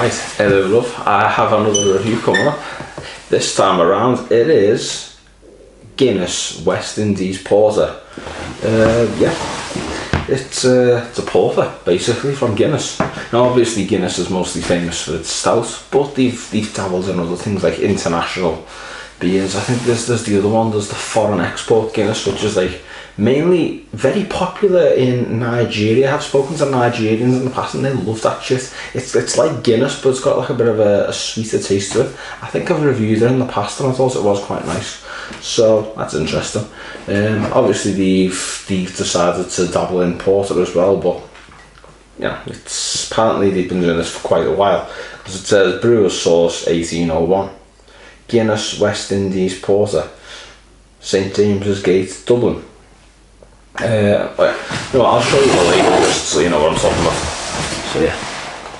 Right, hello love, I have another review coming up. This time around it is Guinness West Indies Porter. It's a porter basically from Guinness. Now obviously Guinness is mostly famous for its stout, but they've dabbled in other things like international beers. I think there's the other one, there's the foreign export Guinness, which is like mainly very popular in Nigeria. I've spoken to Nigerians in the past and they love that shit. It's like Guinness, but it's got like a bit of a sweeter taste to it. I think I've reviewed it in the past and I thought it was quite nice, so that's interesting. Obviously they've decided to dabble in porter as well, but yeah, it's apparently they've been doing this for quite a while, because it says brewer's source 1801, Guinness West Indies Porter, St James's Gate, Dublin. I'll show you the label just so you know what I'm talking about. So yeah,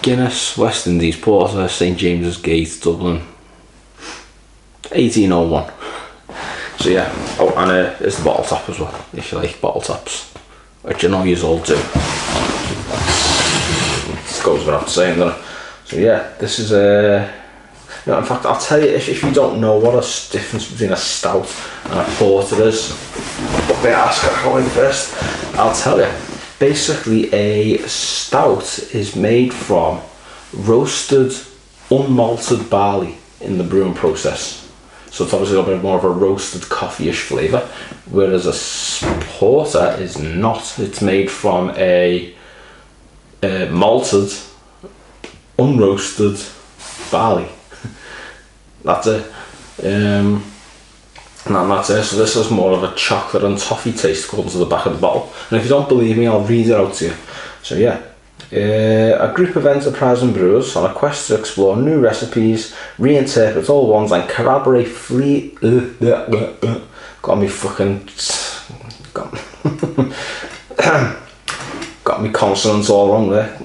Guinness West Indies Porter, St James's Gate, Dublin, 1801. So yeah, oh, and it's the bottle top as well, if you like bottle tops, which I know you all do. It goes without saying, doesn't it? So yeah, this is in fact, I'll tell you, if you don't know what a difference between a stout and a porter is, what they ask alcoholic first, I'll tell you. Basically, a stout is made from roasted, unmalted barley in the brewing process. So it's obviously a bit more of a roasted coffee-ish flavour, whereas a porter is not. It's made from a malted, unroasted barley. That's it. And that's it. So this is more of a chocolate and toffee taste according to the back of the bottle. And if you don't believe me, I'll read it out to you. So yeah, a group of enterprising brewers on a quest to explore new recipes, reinterpret old ones, and collaborate got me consonants all wrong there.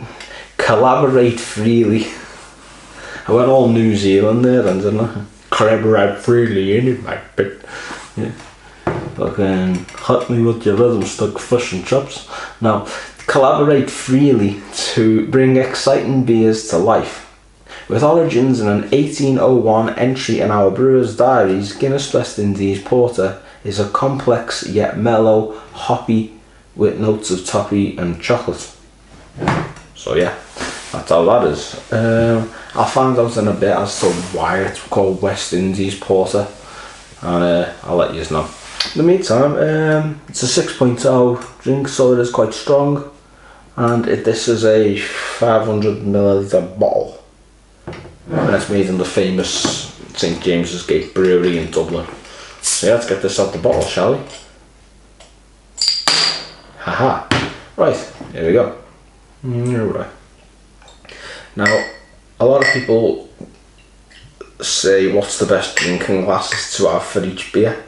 Collaborate freely. I went all New Zealand there then, didn't I? Collaborate freely in it, mate. But yeah, fucking hit me with your rhythm stuck fish and chips. Now, collaborate freely to bring exciting beers to life. With origins in an 1801 entry in our brewers' diaries, Guinness West Indies Porter is a complex yet mellow, hoppy, with notes of toffee and chocolate. So yeah, that's how that is. I'll find out in a bit as to why it's called West Indies Porter, and I'll let you know. In the meantime, it's a 6.0 drink, so it is quite strong, and this is a 500ml bottle, and it's made in the famous St James's Gate Brewery in Dublin. So yeah, let's get this out the bottle, shall we? Haha. Right, here we go. Now, a lot of people say what's the best drinking glasses to have for each beer.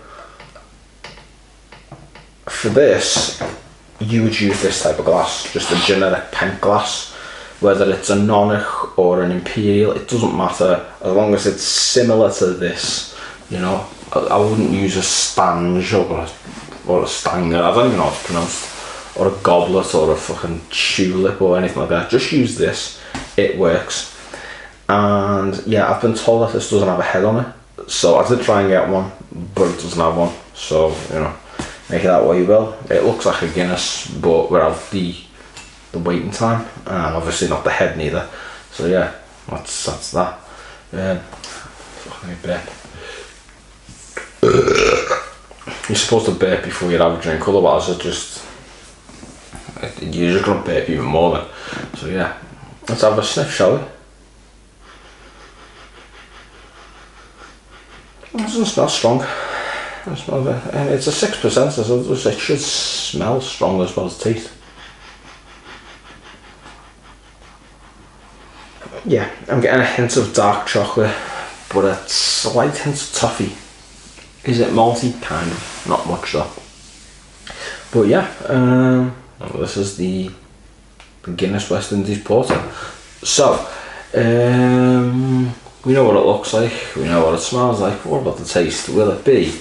For this, you would use this type of glass, just a generic pint glass, whether it's a Nonic or an Imperial, it doesn't matter, as long as it's similar to this, you know. I wouldn't use a Stange or a Stanger, I don't even know how it's pronounced, or a goblet or a fucking tulip or anything like that. Just use this, it works. And yeah, I've been told that this doesn't have a head on it, so I did try and get one, but it doesn't have one, so you know, make it that way you will. It looks like a Guinness, but without the waiting time, and obviously not the head neither. So yeah, that's that. Fucking burp. You're supposed to burp before you have a drink, otherwise you're just gonna burp even more then. So yeah, let's have a sniff, shall we? It doesn't smell strong. It's a 6%, so it should smell strong as well as taste. Yeah, I'm getting a hint of dark chocolate, but a slight hint of toffee. Is it malty? Kind of, not much though. But yeah, this is the Guinness West Indies Porter. So, we know what it looks like, we know what it smells like, but what about the taste? Will it be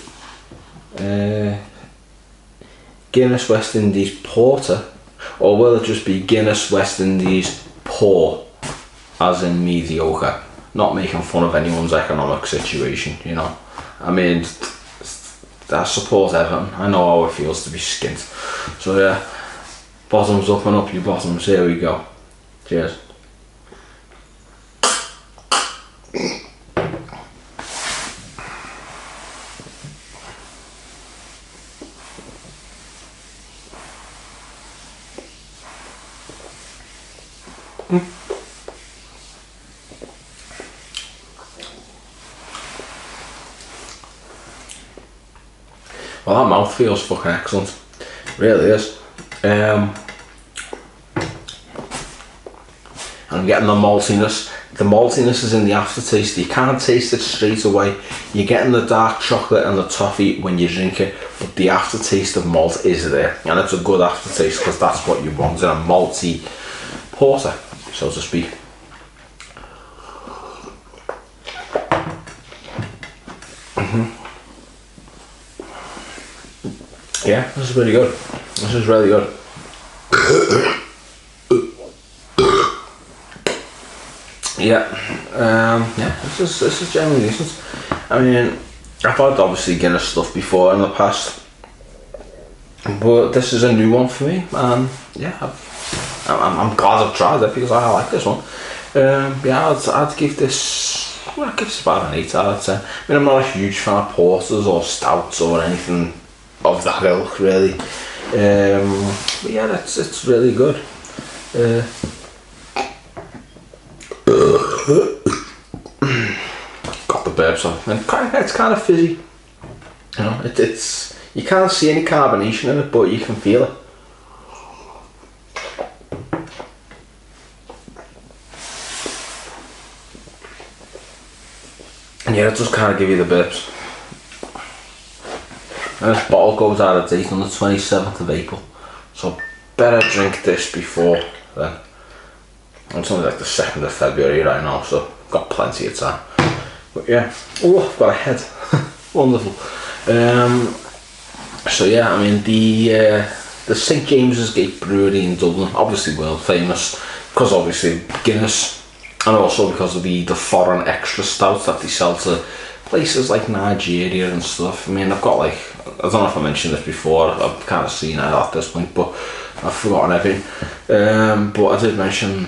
Guinness West Indies Porter, or will it just be Guinness West Indies Pour? as in mediocre. Not making fun of anyone's economic situation, you know. I mean, I support Everton. I know how it feels to be skint. So yeah, bottoms up and up your bottoms. Here we go. Cheers. Well, that mouth feels fucking excellent. It really is. And I'm getting the maltiness. The maltiness is in the aftertaste. You can't taste it straight away. You're getting the dark chocolate and the toffee when you drink it, but the aftertaste of malt is there, and it's a good aftertaste because that's what you want in a malty porter, so to speak. Yeah, this is really good. This is really good. Yeah, this is generally decent. I mean, I've had obviously Guinness stuff before in the past, but this is a new one for me, and yeah, I'm glad I've tried it because I like this one. Yeah, I'd give this. Well, I'd give this about an 8 out of 10. I mean, I'm not a huge fan of porters or stouts or anything of that ilk, really. But yeah, it's really good. Got the burps on, and it's kind of fizzy. You know, it's you can't see any carbonation in it, but you can feel it. And yeah, it does kind of give you the burps. And this bottle goes out of date on the 27th of April, so better drink this before then. It's only like the 2nd of February right now, so got plenty of time. But yeah, oh, I've got a head. Wonderful. So yeah, I mean the St James's Gate Brewery in Dublin, obviously world famous, because obviously Guinness, and also because of the foreign extra stout that they sell to places like Nigeria and stuff. I mean, I've got like, I don't know if I mentioned this before, I've kind of seen it at this point, but I've forgotten everything. But I did mention,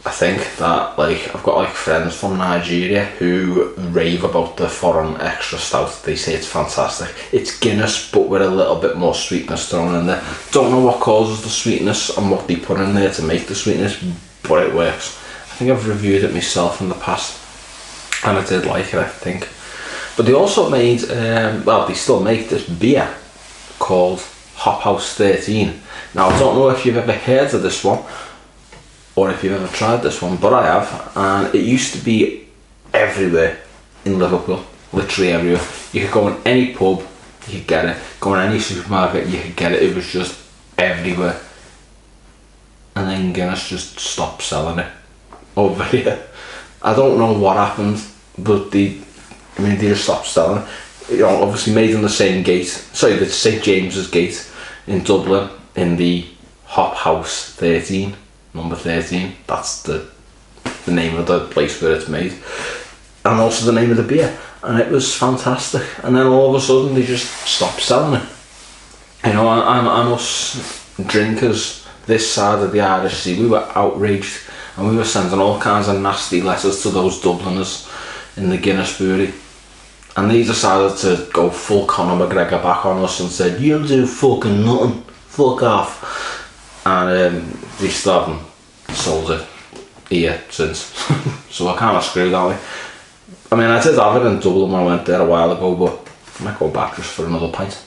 I think, that like I've got like friends from Nigeria who rave about the foreign extra stout. They say it's fantastic. It's Guinness but with a little bit more sweetness thrown in there. Don't know what causes the sweetness and what they put in there to make the sweetness, but it works. I think I've reviewed it myself in the past and I did like it, I think. But they also made, well, they still make this beer called Hop House 13. Now, I don't know if you've ever heard of this one or if you've ever tried this one, but I have, and it used to be everywhere in Liverpool, literally everywhere. You could go in any pub, you could get it. Go in any supermarket, you could get it. It was just everywhere. And then Guinness just stopped selling it over here. I don't know what happened, but they just stopped selling it. You know, obviously made in the same gate, sorry, the St James's Gate in Dublin, in the Hop House 13, number 13. That's the name of the place where it's made, and also the name of the beer, and it was fantastic. And then all of a sudden they just stopped selling it. You know, and us drinkers this side of the Irish Sea, we were outraged, and we were sending all kinds of nasty letters to those Dubliners in the Guinness brewery. And they decided to go full Conor McGregor back on us and said, "You'll do fucking nothing, fuck off." And they still haven't sold it here since. So I kind of screwed that way. I mean, I did have it in Dublin when I went there a while ago, but I might go back just for another pint.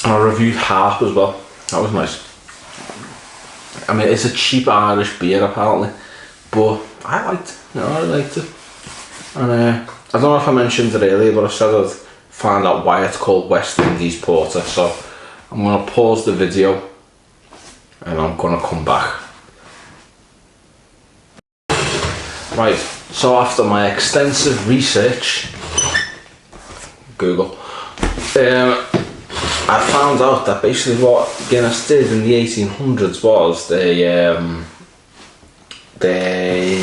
And I reviewed Harp as well. That was nice. I mean, it's a cheap Irish beer apparently, but I liked it. You know, I liked it. And I don't know if I mentioned it earlier, but I said I'd find out why it's called West Indies Porter. So I'm going to pause the video and I'm going to come back. Right, so after my extensive research, Google, I found out that basically what Guinness did in the 1800s was they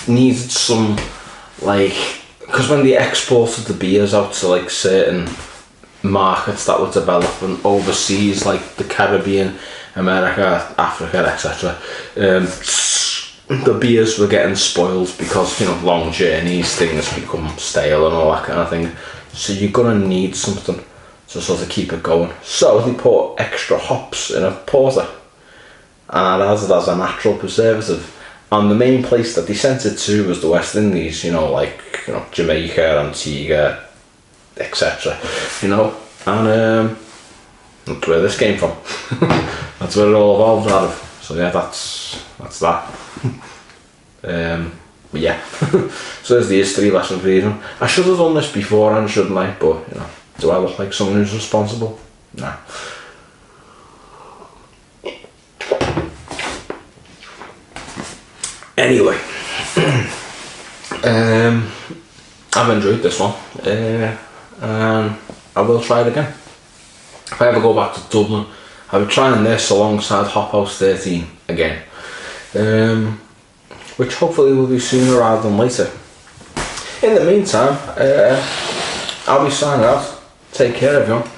needed some, like, because when they exported the beers out to like certain markets that were developing overseas, like the Caribbean, America, Africa, etc., the beers were getting spoiled because, you know, long journeys, things become stale and all that kind of thing. So you're gonna need something to sort of keep it going. So they put extra hops in a porter, and as it as a natural preservative. And the main place that they sent it to was the West Indies, you know, like, you know, Jamaica, Antigua, etc. You know, and that's where this came from. That's where it all evolved out of. So yeah, that's that. But yeah, so there's the history lesson for you. I should have done this beforehand, shouldn't I? But, you know, do I look like someone who's responsible? No. Anyway, I've enjoyed this one, and I will try it again. If I ever go back to Dublin, I'll be trying this alongside Hop House 13 again, which hopefully will be sooner rather than later. In the meantime, I'll be signing out. Take care, everyone.